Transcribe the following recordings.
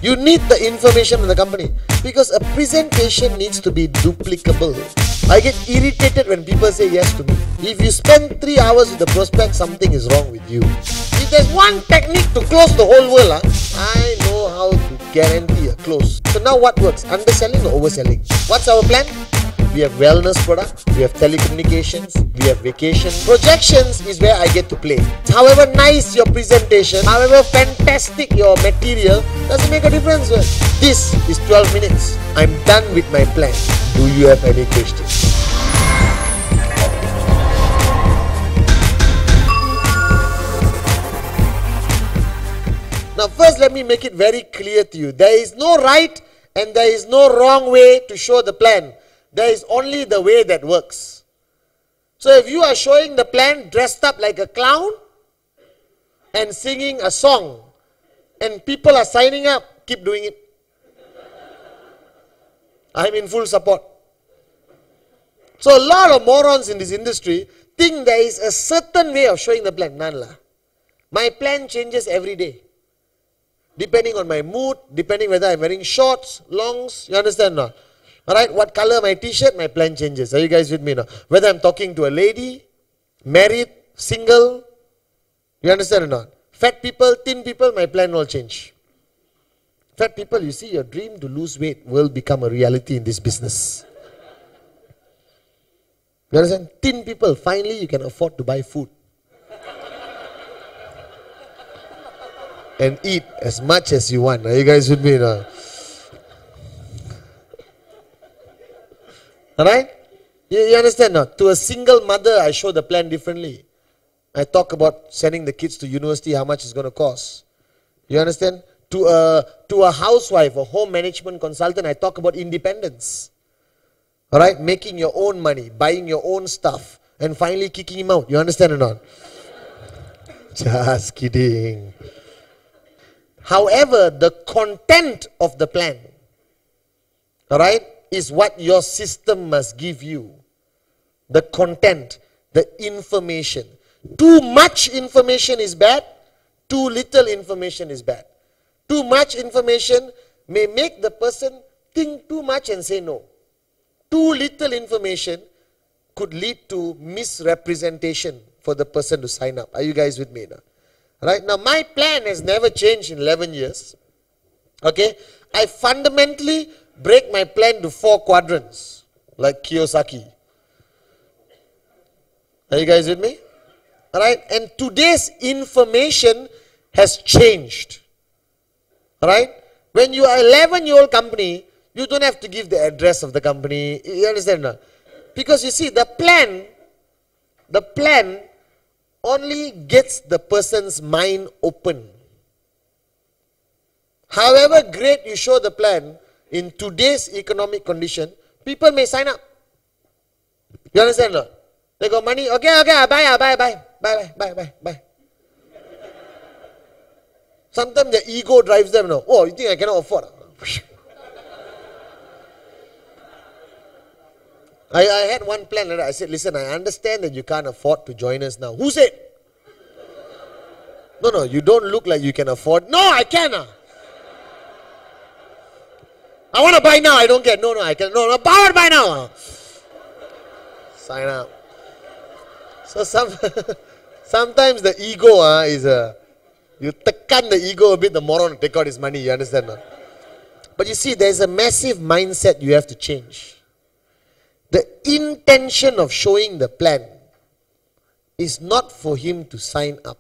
You need the information in the company because a presentation needs to be duplicable. I get irritated when people say yes to me. If you spend 3 hours with the prospect, something is wrong with you. If there's one technique to close the whole world, I know how to guarantee a close. So now what works? Underselling or overselling? What's our plan? We have wellness products, we have telecommunications, we have vacation. Projections is where I get to play. However nice your presentation, however fantastic your material, doesn't make a difference. This is 12 minutes. I'm done with my plan. Do you have any questions? Now first let me make it very clear to you. There is no right and there is no wrong way to show the plan. There is only the way that works. So if you are showing the plan dressed up like a clown and singing a song and people are signing up, keep doing it. I'm in full support. So a lot of morons in this industry think there is a certain way of showing the plan. None lah. My plan changes every day. Depending on my mood, depending whether I'm wearing shorts, longs, you understand or not? Alright, what color my t-shirt, my plan changes. Are you guys with me now? Whether I'm talking to a lady, married, single, you understand or not? Fat people, thin people, my plan will change. Fat people, you see, your dream to lose weight will become a reality in this business. You understand? Thin people, finally you can afford to buy food. And eat as much as you want. Are you guys with me now? Alright? You understand now? To a single mother, I show the plan differently. I talk about sending the kids to university, how much it's going to cost. You understand? To a housewife, a home management consultant, I talk about independence. Alright? Making your own money, buying your own stuff, and finally kicking him out. You understand or not? Just kidding. However, the content of the plan, alright, is what your system must give you. The content, the information. Too much information is bad, too little information is bad. Too much information may make the person think too much and say no. Too little information could lead to misrepresentation for the person to sign up. Are you guys with me now? Right now, my plan has never changed in 11 years. Okay, I fundamentally break my plan to 4 quadrants, like Kiyosaki. Are you guys with me? Alright, and today's information has changed. Alright, when you are 11-year-old company, you don't have to give the address of the company. You understand now? Because you see, the plan only gets the person's mind open. However great you show the plan, in today's economic condition, people may sign up. You understand or not? They got money, okay, I buy. Sometimes their ego drives them, no? Oh, you think I cannot afford? I had one plan, I said, listen, I understand that you can't afford to join us now. Who said? No, you don't look like you can afford. No, I can. I want to buy now, I don't get. No, I can. No, buy now. Sign up. So sometimes the ego is you tekan the ego a bit, the moron will take out his money, you understand? No? But you see, there's a massive mindset you have to change. The intention of showing the plan is not for him to sign up.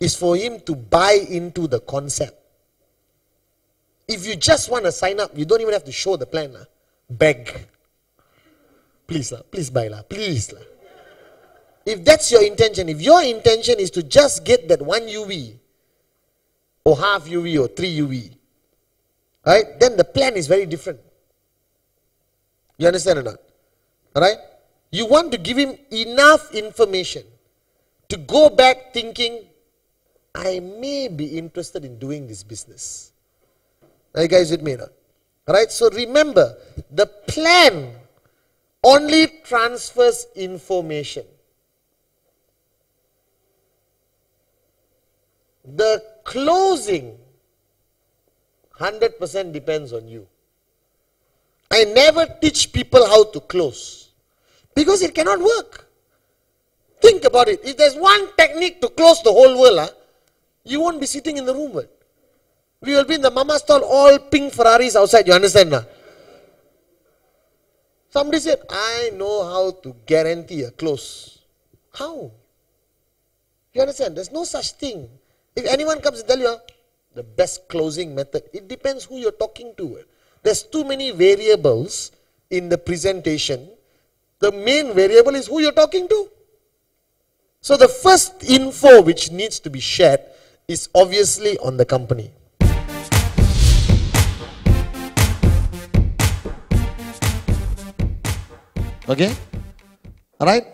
It's for him to buy into the concept. If you just want to sign up, you don't even have to show the plan. Beg. Please, please buy. Please. If that's your intention, if your intention is to just get that 1 UV, or half UV, or 3 UV, right, then the plan is very different. You understand or not? Alright? You want to give him enough information to go back thinking, I may be interested in doing this business. Are you guys with me now? Alright, so remember, the plan only transfers information. The closing 100% depends on you. I never teach people how to close because it cannot work. Think about it. If there's one technique to close the whole world, you won't be sitting in the room. We will be in the mama stall, all pink Ferraris outside. You understand? Somebody said, I know how to guarantee a close. How? You understand? There's no such thing. If anyone comes and tell you the best closing method, it depends who you're talking to. There's too many variables in the presentation. The main variable is who you're talking to. So the first info which needs to be shared is obviously on the company. Okay? Alright?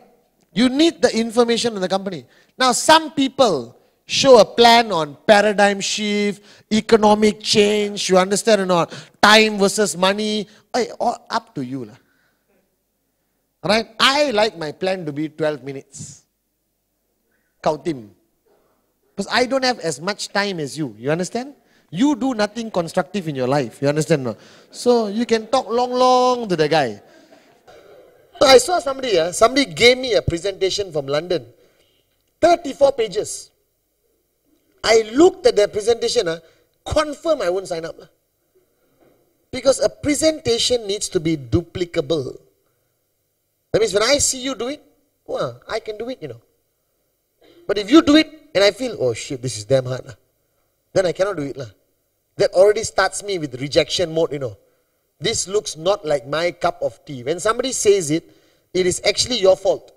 You need the information on the company. Now some people show a plan on paradigm shift, economic change, you understand or not? Time versus money. Up to you. Alright? I like my plan to be 12 minutes. Kautim. Because I don't have as much time as you. You understand? You do nothing constructive in your life. You understand or not? So you can talk long to the guy. I saw somebody gave me a presentation from London. 34 pages. I looked at their presentation, confirm I won't sign up. Because a presentation needs to be duplicable. That means when I see you do it, I can do it, But if you do it, and I feel, oh shit, this is damn hard, then I cannot do it. That already starts me with rejection mode, This looks not like my cup of tea. When somebody says it, it is actually your fault.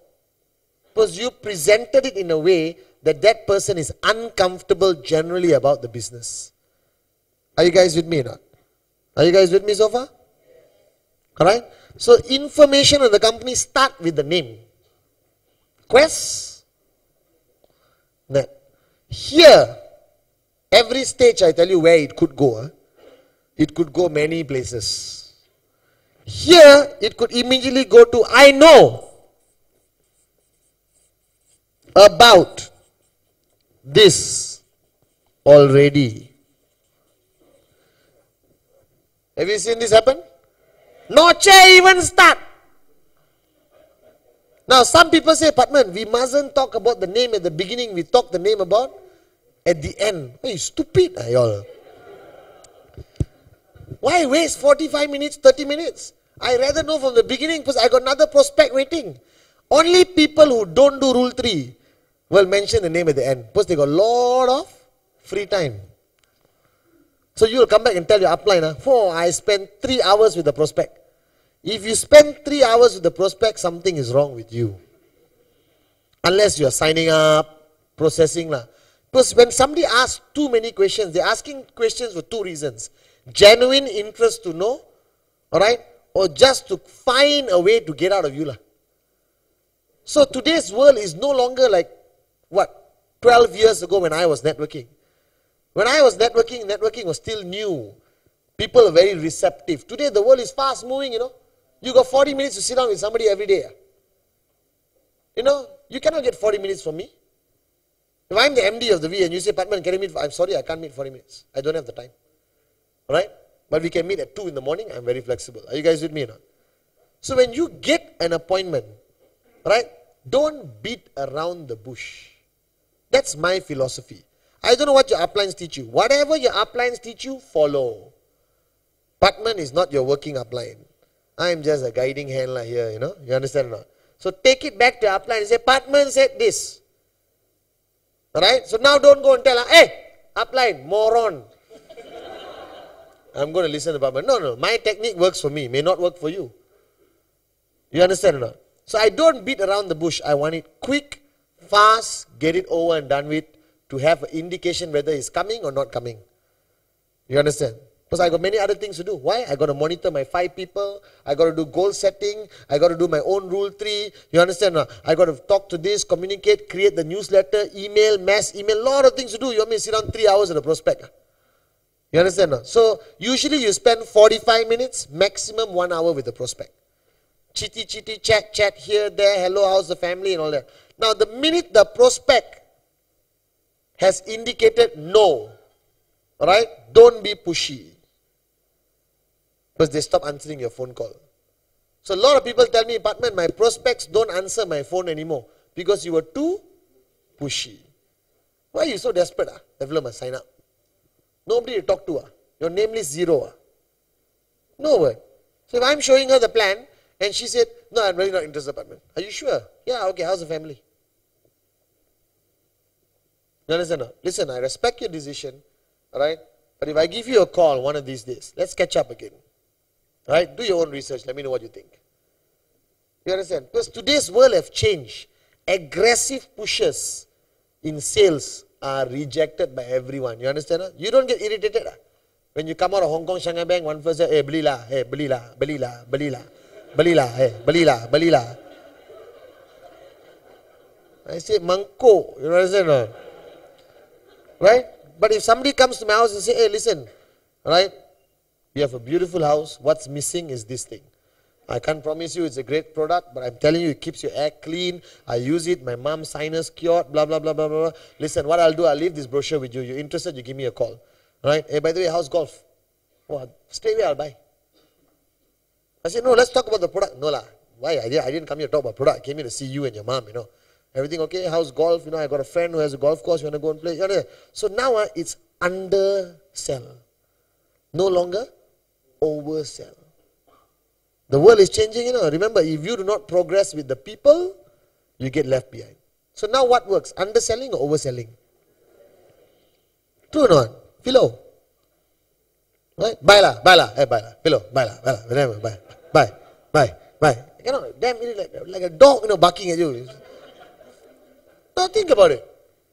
Because you presented it in a way that that person is uncomfortable generally about the business. Are you guys with me or not? Are you guys with me so far? Alright? So information of the company start with the name. Quest. That. Here, every stage I tell you where it could go. It could go many places. Here, it could immediately go to, I know about this already. Have you seen this happen? No chair even start. Now some people say, Patman, we mustn't talk about the name at the beginning, we talk the name about at the end. Hey, stupid y'all. Why waste 45 minutes, 30 minutes? I rather know from the beginning because I got another prospect waiting. Only people who don't do rule 3 will mention the name at the end because they got a lot of free time. So you will come back and tell your upline, I spent 3 hours with the prospect. If you spend 3 hours with the prospect, something is wrong with you. Unless you are signing up, processing. Because when somebody asks too many questions, they're asking questions for 2 reasons. Genuine interest to know, alright, or just to find a way to get out of you. So today's world is no longer like, 12 years ago when I was networking. When I was networking, networking was still new. People are very receptive. Today the world is fast moving, You got 40 minutes to sit down with somebody every day. You cannot get 40 minutes from me. If I'm the MD of the V and you say, Patman, can you meet? I'm sorry, I can't meet 40 minutes. I don't have the time. Alright? But we can meet at 2 in the morning. I'm very flexible. Are you guys with me or not? So when you get an appointment, right, don't beat around the bush. That's my philosophy. I don't know what your uplines teach you. Whatever your uplines teach you, follow. Patman is not your working upline. I'm just a guiding hand here, You understand or not? So take it back to your upline and say, Patman said this. Alright? So now don't go and tell her, hey, upline, moron. I'm going to listen to Patman. No, my technique works for me, may not work for you. You understand or not? So I don't beat around the bush. I want it quick, fast, get it over and done with, to have an indication whether it's coming or not coming. You understand? Because I got many other things to do. Why? I got to monitor my 5 people. I got to do goal setting. I got to do my own rule 3. You understand? I got to talk to this, communicate, create the newsletter, email, mass email, lot of things to do. You want me to sit down 3 hours at a prospect? You understand? So usually you spend 45 minutes, maximum 1 hour with the prospect. Chitty, chat here, there, hello, how's the family and all that. Now the minute the prospect has indicated no, alright, don't be pushy. because they stop answering your phone call. So a lot of people tell me, Patman, my prospects don't answer my phone anymore because you were too pushy. Why are you so desperate? The fellow must sign up. Nobody to talk to. Your name list zero. No word. So if I'm showing her the plan and she said, no, I'm really not interested, Patman. Are you sure? Yeah, okay, how's the family? You understand? Listen, I respect your decision, alright? But if I give you a call one of these days, let's catch up again. Alright? Do your own research, let me know what you think. You understand? Because today's world have changed. Aggressive pushes in sales are rejected by everyone. You understand? You don't get irritated. When you come out of Hong Kong, Shanghai Bank, one person say, hey, beli lah, hey, beli lah, beli lah, beli lah, beli lah, hey, beli lah, beli lah. I say, mangko, you understand? Right? But if somebody comes to my house and say, hey, listen, right? You have a beautiful house. What's missing is this thing. I can't promise you it's a great product, but I'm telling you it keeps your air clean. I use it. My mom's sinus cured, blah, blah, blah, blah, blah. Listen, what I'll do, I'll leave this brochure with you. You're interested, you give me a call. Right? Hey, by the way, how's golf? Oh, straight away I'll buy. I said, no, let's talk about the product. No lah. Why? I didn't come here to talk about product. I came here to see you and your mom, you know. Everything okay? How's golf? You know, I got a friend who has a golf course. You want to go and play? You know? So now it's undersell. No longer oversell. The world is changing, you know. Remember, if you do not progress with the people, you get left behind. So now what works? Underselling or overselling? True or not? Philo. Right? Buy lah. Hey, buy lah. Philo. Buy lah. Buy. You know, damn, like a dog, you know, barking at you. Now think about it.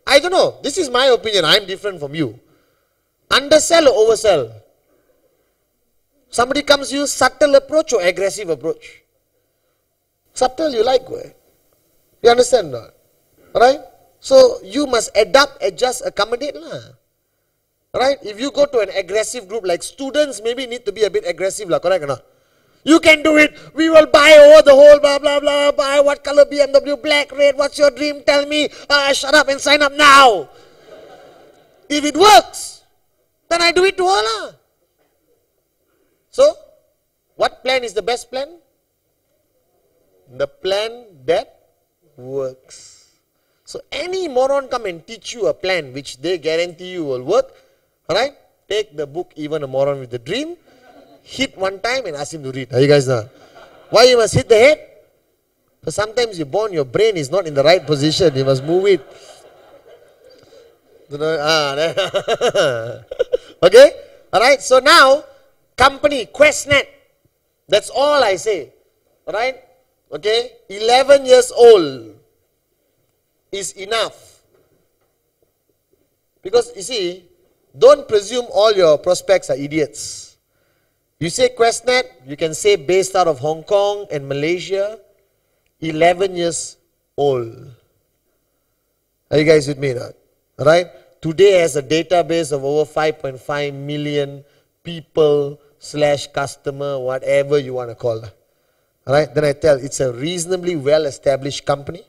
I don't know. This is my opinion. I'm different from you. Undersell or oversell? Somebody comes to you, subtle approach or aggressive approach? Subtle you like, right? You understand that? Right? So you must adapt, adjust, accommodate lah. Right? If you go to an aggressive group like students, maybe need to be a bit aggressive lah, correct or not? You can do it. We will buy over the whole blah blah blah. Buy what color BMW, black, red. What's your dream? Tell me. Shut up and sign up now. If it works, then I do it to her lah. So, what plan is the best plan? The plan that works. So, any moron come and teach you a plan which they guarantee you will work, alright? Take the book, Even a Moron with a Dream, hit one time and ask him to read. Are you guys know? Why you must hit the head? Because sometimes you're born, your brain is not in the right position. You must move it. Okay? Alright, so now, company, QuestNet. That's all I say. Alright? Okay? 11 years old is enough. Because, you see, don't presume all your prospects are idiots. You say QuestNet, you can say based out of Hong Kong and Malaysia, 11 years old. Are you guys with me now? Alright? Today has a database of over 5.5 million people / customer, whatever you want to call it. Alright? Then I tell, it's a reasonably well-established company.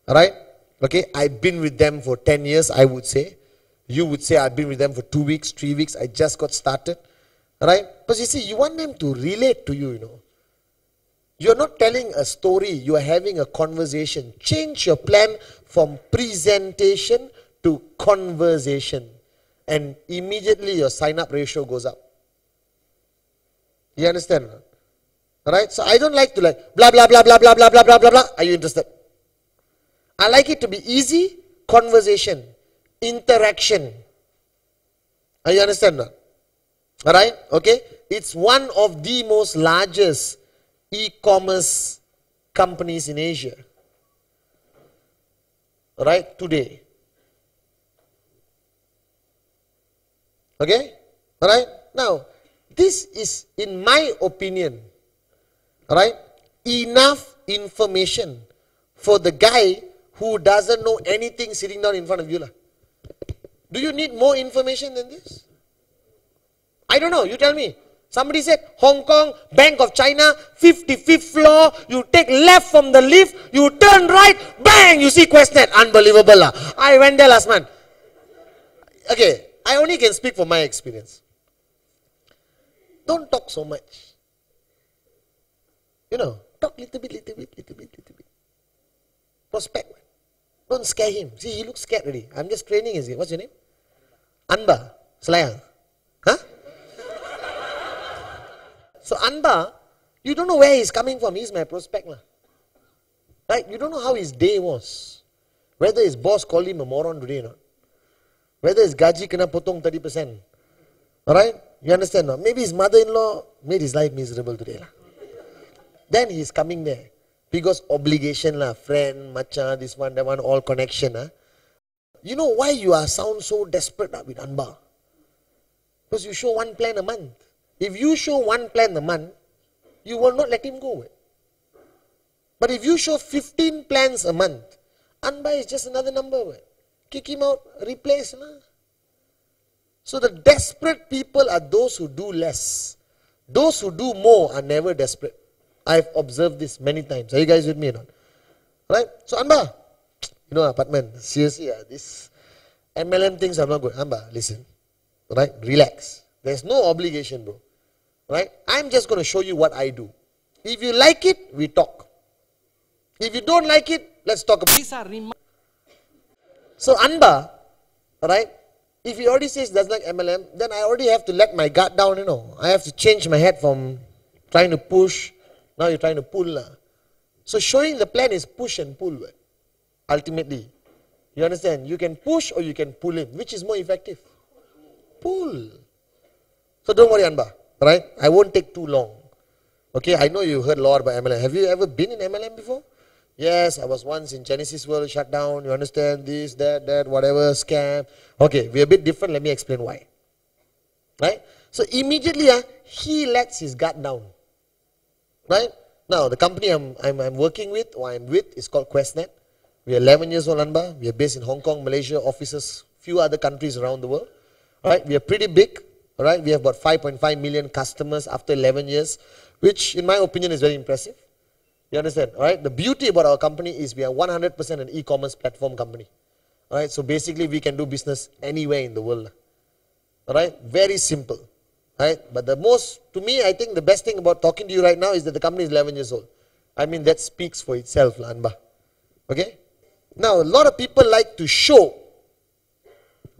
Alright? Okay? I've been with them for 10 years, I would say. You would say I've been with them for 2 weeks, 3 weeks. I just got started. Alright? But you see, you want them to relate to you, you know. You're not telling a story, you are having a conversation. Change your plan from presentation to conversation. And immediately your sign-up ratio goes up. You understand? Alright? So I don't like to blah, blah, blah, blah, blah, blah, blah, blah, blah, blah. Are you interested? I like it to be easy, conversation, interaction. Are you understand? Alright? Okay? It's one of the most largest e-commerce companies in Asia. Alright? Today. Okay? Alright? Now, this is, in my opinion, alright, enough information for the guy who doesn't know anything sitting down in front of you. Do you need more information than this? I don't know, you tell me. Somebody said, Hong Kong, Bank of China, 55th floor, you take left from the lift, you turn right, bang, you see QuestNet. Unbelievable lah. I went there last month. Okay, I only can speak from my experience. Don't talk so much. You know, talk little bit, little bit, little bit, little bit. Prospect. Don't scare him. See, he looks scared already. I'm just training his. What's your name? Anba. Selayang. Huh? So Anba, you don't know where he's coming from. He's my prospect. Right? You don't know how his day was. Whether his boss called him a moron today or not. Whether his gaji kena potong 30%. Alright? You understand now? Maybe his mother-in-law made his life miserable today. Then he's coming there. Because obligation, friend, macha, this one, that one, all connection. You know why you are sound so desperate with Anba? Because you show one plan a month. If you show one plan a month, you will not let him go. But if you show 15 plans a month, Anba is just another number. Kick him out, replace. So the desperate people are those who do less. Those who do more are never desperate. I've observed this many times. Are you guys with me or not? Right? So Anba, you know, apartment, seriously, this MLM things are not good. Anba, listen. Right? Relax. There's no obligation, bro. Right? I'm just going to show you what I do. If you like it, we talk. If you don't like it, let's talk about it. So Anba, right? If he already says doesn't like MLM, then I already have to let my guard down, you know. I have to change my head from trying to push, now you're trying to pull. So showing the plan is push and pull. Ultimately. You understand? You can push or you can pull him. Which is more effective? Pull. So don't worry, Anba. Right? I won't take too long. Okay, I know you heard a lot about MLM. Have you ever been in MLM before? Yes, I was once in Genesis World, shut down. You understand? This, that, whatever, scam. Okay, we're a bit different. Let me explain why. Right? So immediately, he lets his guard down. Right? Now, the company I'm working with, or I'm with, is called QuestNet. We are 11 years old, Anba. We are based in Hong Kong, Malaysia, offices, few other countries around the world. Right? We are pretty big. Right? We have about 5.5 million customers after 11 years, which in my opinion is very impressive. You understand? Alright? The beauty about our company is we are 100% an e-commerce platform company. Alright? So basically we can do business anywhere in the world. Alright? Very simple. Right? But the most, to me, I think the best thing about talking to you right now is that the company is 11 years old. I mean, that speaks for itself, Anba. Okay? Now, a lot of people like to show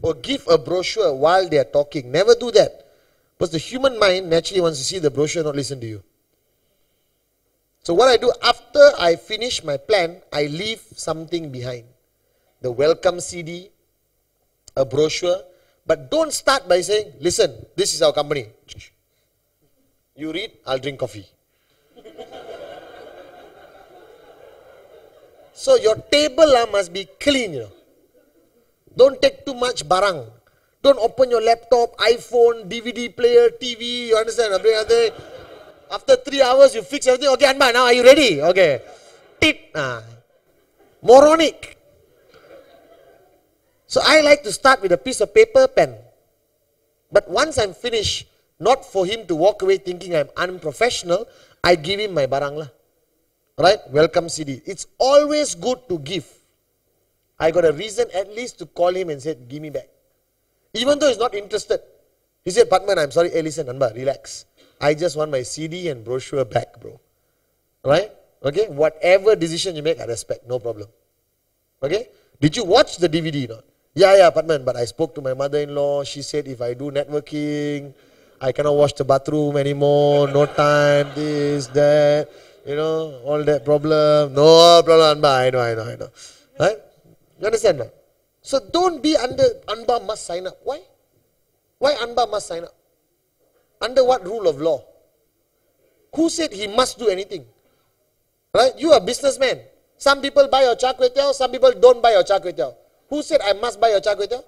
or give a brochure while they are talking. Never do that. Because the human mind naturally wants to see the brochure, not listen to you. So what I do, after I finish my plan, I leave something behind. The welcome CD, a brochure. But don't start by saying, listen, this is our company. You read, I'll drink coffee. So your table must be clean. You know. Don't take too much barang. Don't open your laptop, iPhone, DVD player, TV, you understand? After 3 hours, you fix everything. Okay, Anba, now are you ready? Okay. Tit. Moronic. So I like to start with a piece of paper, pen. But once I'm finished, not for him to walk away thinking I'm unprofessional, I give him my barang lah. Right? Welcome CD. It's always good to give. I got a reason at least to call him and say, give me back. Even though he's not interested. He said, Patman, I'm sorry. Hey, listen, Anba, relax. I just want my CD and brochure back, bro. Right? Okay? Whatever decision you make, I respect. No problem. Okay? Did you watch the DVD or not? Yeah, Patman, but I spoke to my mother-in-law. She said if I do networking, I cannot wash the bathroom anymore. No time, this, that. You know, all that problem. No problem, Anba. I know. Right? You understand that? So don't be under, Anba must sign up. Why? Why Anba must sign up? Under what rule of law? Who said he must do anything? Right? You are a businessman. Some people buy your char kway teow, some people don't buy your char kway teow. Who said I must buy your char kway teow?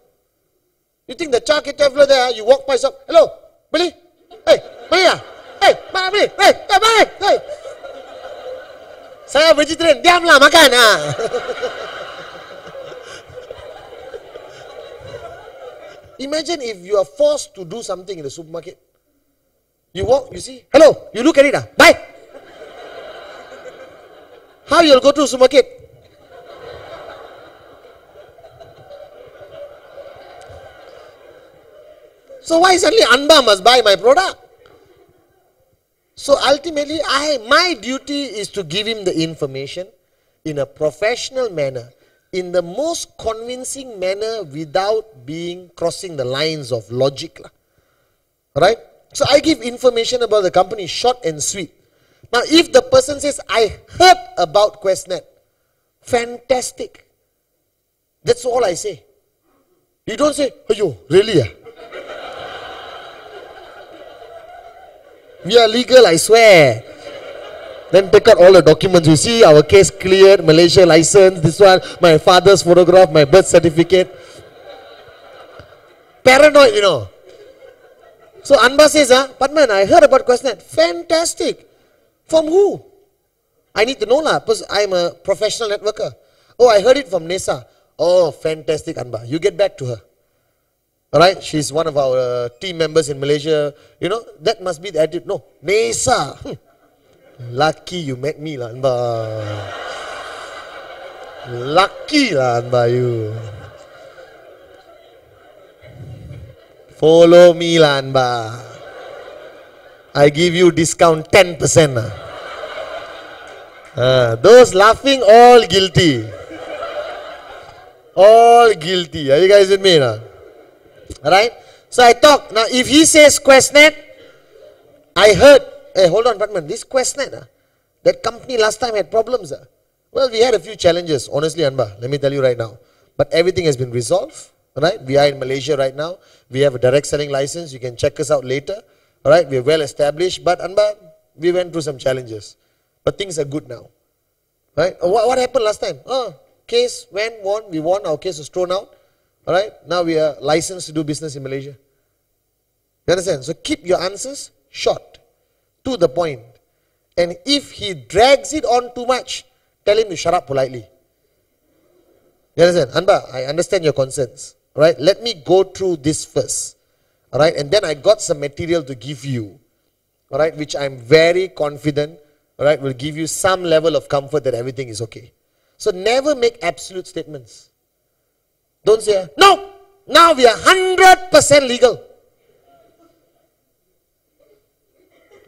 You think the char kway teow there, you walk by yourself, hello, beli? Hey, beli ah? Hey, mana beli? Hey, beli? Hey. Saya vegetarian, diamlah makan. Imagine if you are forced to do something in the supermarket. You walk, you see, hello, you look at it, buy. How you'll go to the supermarket? So why suddenly Anba must buy my product? So ultimately, my duty is to give him the information in a professional manner, in the most convincing manner, without crossing the lines of logic. Right? So I give information about the company, short and sweet. Now if the person says, I heard about Questnet, fantastic. That's all I say. You don't say, "Ayo, really? We are legal, I swear." Then take out all the documents. You see, our case cleared, Malaysia license, this one, my father's photograph, my birth certificate. Paranoid, you know. So Anba says, Padman, I heard about Questnet. Fantastic. From who? I need to know lah, because I'm a professional networker. Oh, I heard it from Nesa. Oh, fantastic, Anba. You get back to her. Alright, she's one of our team members in Malaysia. You know, that must be the attitude. No, Nesa. Lucky you met me lah, Anba. Lucky lah, Anba, you. Follow me lah, Anba. I give you discount 10%. Those laughing, all guilty. All guilty. Are you guys with me now? Alright? So I talk. Now if he says Questnet, I heard, hey, hold on, Batman, this Questnet, that company last time had problems. Well, we had a few challenges, honestly, Anba, let me tell you right now. But everything has been resolved. Alright? We are in Malaysia right now. We have a direct selling license. You can check us out later. Alright? We are well established. But Anba, we went through some challenges. But things are good now. Right? What happened last time? Case went, won. We won. Our case was thrown out. Alright? Now we are licensed to do business in Malaysia. You understand? So keep your answers short, to the point. And if he drags it on too much, tell him to shut up politely. You understand? Anba, I understand your concerns. Alright? Let me go through this first. Alright? And then I got some material to give you. Alright? Which I'm very confident, alright, will give you some level of comfort that everything is okay. So never make absolute statements. Don't say, no, now we are 100% legal.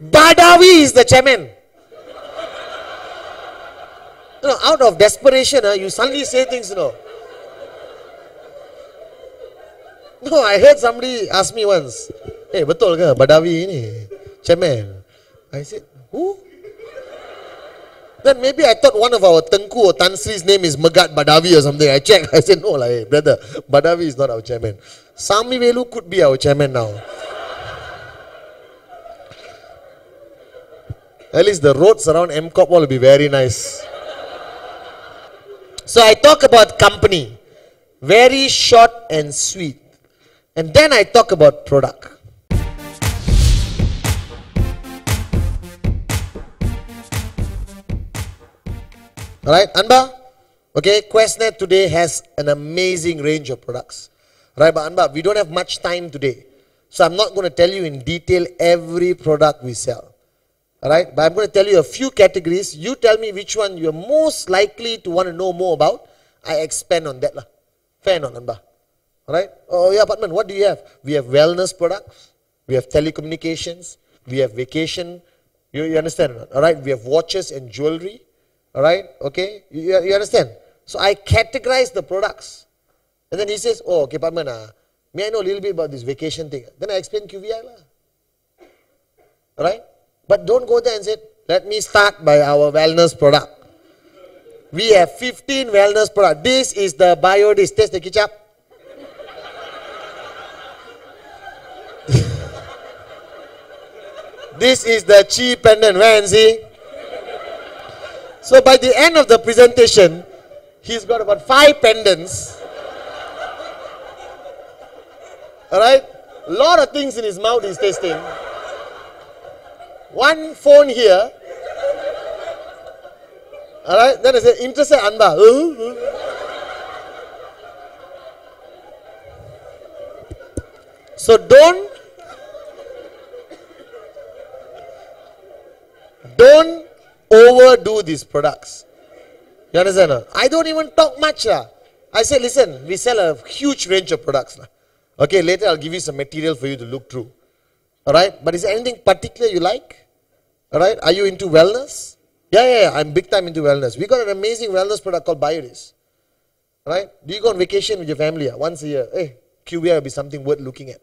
Badawi is the chairman. You know, out of desperation, you suddenly say things, you know. No, I heard somebody ask me once, hey, betul ke Badawi ni, chairman? I said, who? Then maybe I thought one of our Tengku or Tan Sri's name is Megat Badawi or something. I checked, I said, no, like, hey, brother, Badawi is not our chairman. Sami Velu could be our chairman now. At least the roads around MCOP will be very nice. So I talk about company, very short and sweet. And then I talk about product. Alright, Anba? Okay, Questnet today has an amazing range of products. Right, but Anba, we don't have much time today. So I'm not going to tell you in detail every product we sell. Alright, but I'm going to tell you a few categories. You tell me which one you're most likely to want to know more about. I expand on that. Fair enough, Anba. Alright? Oh yeah, Patman, what do you have? We have wellness products. We have telecommunications. We have vacation. You understand? Alright, we have watches and jewelry. Alright, okay? You understand? So I categorize the products. And then he says, oh, okay, Padman, may I know a little bit about this vacation thing? Then I explain QVI. Alright? But don't go there and say, let me start by our wellness product. We have 15 wellness products. This is the BioDis. Taste the ketchup. This is the Chi pendant. Where and see? So by the end of the presentation, he's got about 5 pendants. Alright? A lot of things in his mouth he's tasting. One phone here. Alright? Then I say, interested Anba. So don't overdo these products. You understand? I don't even talk much. I say, listen, we sell a huge range of products. Okay, later I'll give you some material for you to look through. Alright? But is there anything particular you like? Alright, are you into wellness? Yeah, I'm big time into wellness. We got an amazing wellness product called Bioris. Right? Do you go on vacation with your family once a year? Hey, QBR will be something worth looking at.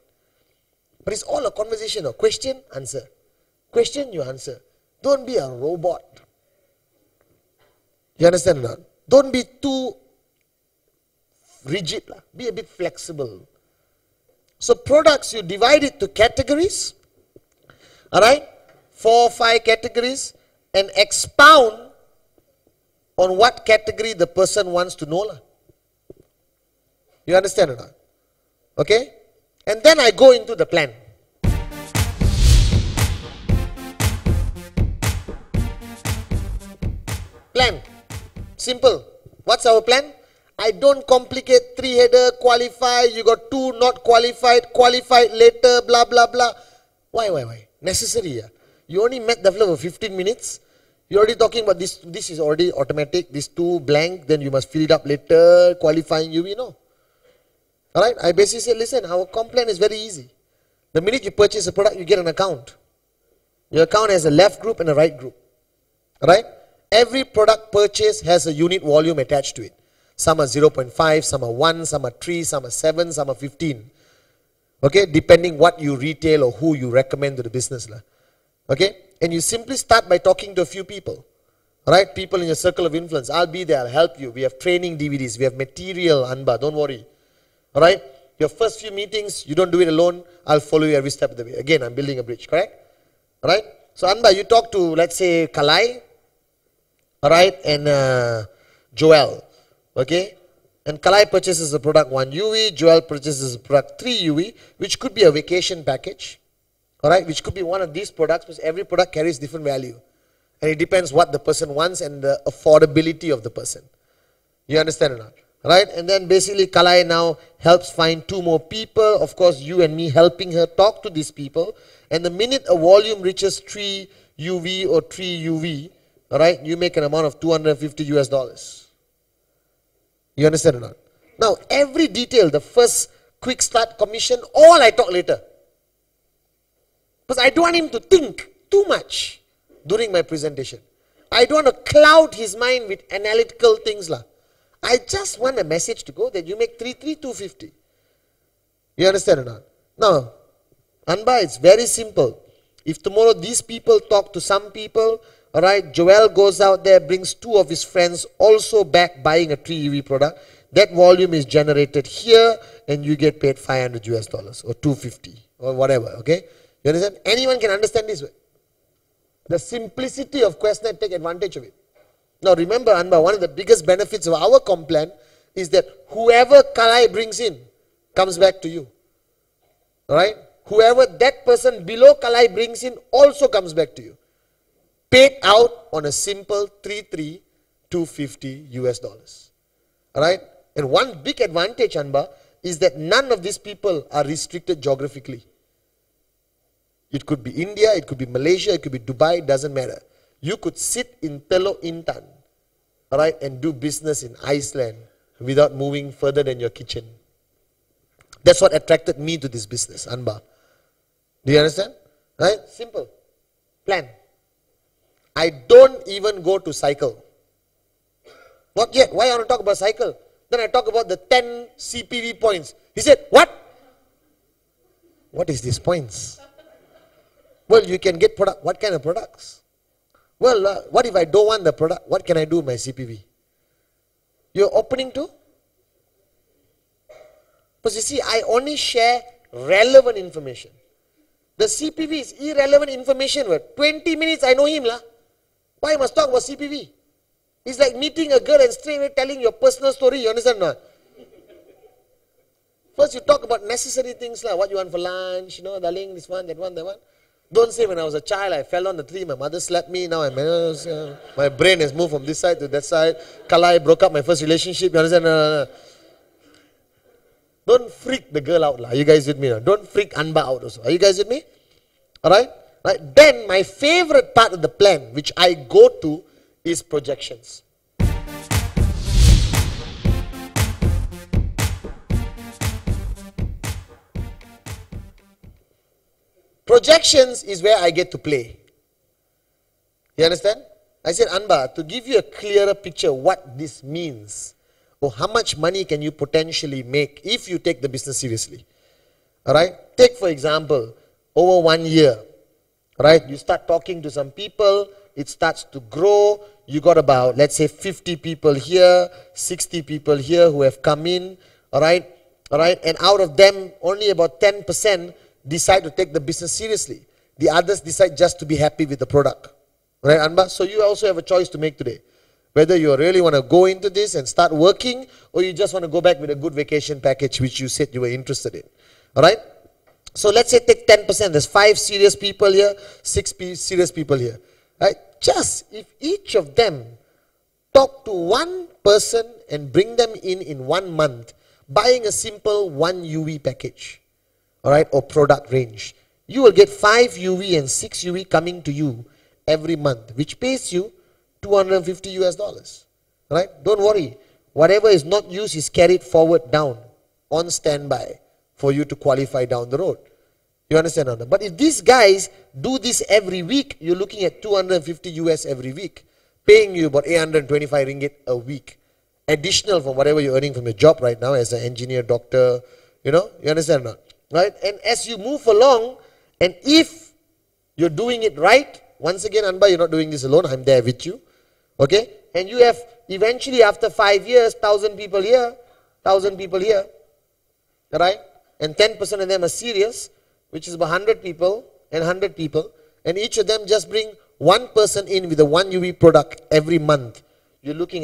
But it's all a conversation. Question, answer. Question, you answer. Don't be a robot. You understand or not? Don't be too rigid. Be a bit flexible. So products, you divide it to categories. Alright? 4 or 5 categories. And expound on what category the person wants to know. You understand or not? Okay? And then I go into the plan. Plan. Simple. What's our plan? I don't complicate 3-header, qualify, you got 2 not qualified, qualified later, blah, blah, blah. Why? Necessary. Yeah? You only met the flow for 15 minutes. You're already talking about this. This is already automatic. This 2 blank, then you must fill it up later, qualifying you know. Alright, I basically said, listen, our comp plan is very easy. The minute you purchase a product, you get an account. Your account has a left group and a right group. Alright? Every product purchase has a unit volume attached to it. Some are 0.5, some are 1, some are 3, some are 7, some are 15. Okay, depending what you retail or who you recommend to the business. Okay, and you simply start by talking to a few people. Alright, people in your circle of influence. I'll be there, I'll help you. We have training DVDs, we have material, Anba, don't worry. Alright, your first few meetings, you don't do it alone, I'll follow you every step of the way. Again, I'm building a bridge, correct? Alright, so Anba, you talk to, let's say, Kalai, alright, and Joel, okay? And Kalai purchases a product 1 UV, Joel purchases a product 3 UV, which could be a vacation package, alright, which could be one of these products, because every product carries different value. And it depends what the person wants and the affordability of the person. You understand or not? Right? And then basically Kalai now helps find 2 more people. Of course, you and me helping her talk to these people. And the minute a volume reaches 3 UV or 3 UV, alright, you make an amount of $250 US. You understand or not? Now, every detail, the first quick start commission, all I talk later. Because I don't want him to think too much during my presentation. I don't want to cloud his mind with analytical things. I just want a message to go that you make 250. You understand or not? Now, Anba, it's very simple. If tomorrow these people talk to some people, alright, Joel goes out there, brings 2 of his friends also back buying a 3 UV product, that volume is generated here and you get paid $500 US or 250 or whatever, okay? You understand? Anyone can understand this way. The simplicity of QuestNet, take advantage of it. Now remember, Anba, one of the biggest benefits of our comp plan is that whoever Kalai brings in comes back to you. Alright? Whoever that person below Kalai brings in also comes back to you. Paid out on a simple 250 US. Alright? And one big advantage, Anba, is that none of these people are restricted geographically. It could be India, it could be Malaysia, it could be Dubai, it doesn't matter. You could sit in Teluk Intan, alright, and do business in Iceland without moving further than your kitchen. That's what attracted me to this business, Anba. Do you understand? Right? Simple. Plan. I don't even go to cycle. Not yet. Why I want to talk about cycle? Then I talk about the 10 CPV points. He said, what? What is these points? Well, you can get product. What kind of products? Well, what if I don't want the product? What can I do with my CPV? You're opening to? Because you see, I only share relevant information. The CPV is irrelevant information. 20 minutes, I know him. Why I must talk about CPV? It's like meeting a girl and straight away telling your personal story. You understand or not? First you talk about necessary things, what you want for lunch, darling, this one, that one, that one. Don't say when I was a child, I fell on the tree, my mother slapped me, now my brain has moved from this side to that side. Kalai broke up my first relationship, you understand? No. Don't freak the girl out. Are you guys with me? Don't freak Anba out also. Are you guys with me? Alright? Right. Then my favorite part of the plan, which I go to, is projections. Projections is where I get to play. You understand? I said, Anba, to give you a clearer picture what this means, or how much money can you potentially make if you take the business seriously. Alright? Take for example, over 1 year, right? You start talking to some people, it starts to grow, you got about, let's say 50 people here, 60 people here who have come in, alright? Alright? And out of them, only about 10% decide to take the business seriously. The others decide just to be happy with the product. Right, Anba? So you also have a choice to make today. Whether you really want to go into this and start working, or you just want to go back with a good vacation package which you said you were interested in. Alright? So let's say take 10%. There's 5 serious people here, 6 serious people here. Right? Just if each of them talk to one person and bring them in 1 month, buying a simple 1 UV package, alright, or product range, you will get 5 UV and 6 UV coming to you every month, which pays you $250 US. Right? Don't worry. Whatever is not used is carried forward down on standby for you to qualify down the road. You understand, Anna? But if these guys do this every week, you're looking at 250 US every week, paying you about 825 ringgit a week, additional from whatever you're earning from your job right now as an engineer, doctor, you know, you understand, not? Right? And as you move along, and if you're doing it right, once again, Anba, you're not doing this alone, I'm there with you, okay? And you have, eventually after 5 years, 1,000 people here, 1,000 people here, right? And 10% of them are serious, which is about 100 people and 100 people, and each of them just bring one person in with a 1 UV product every month. You're looking at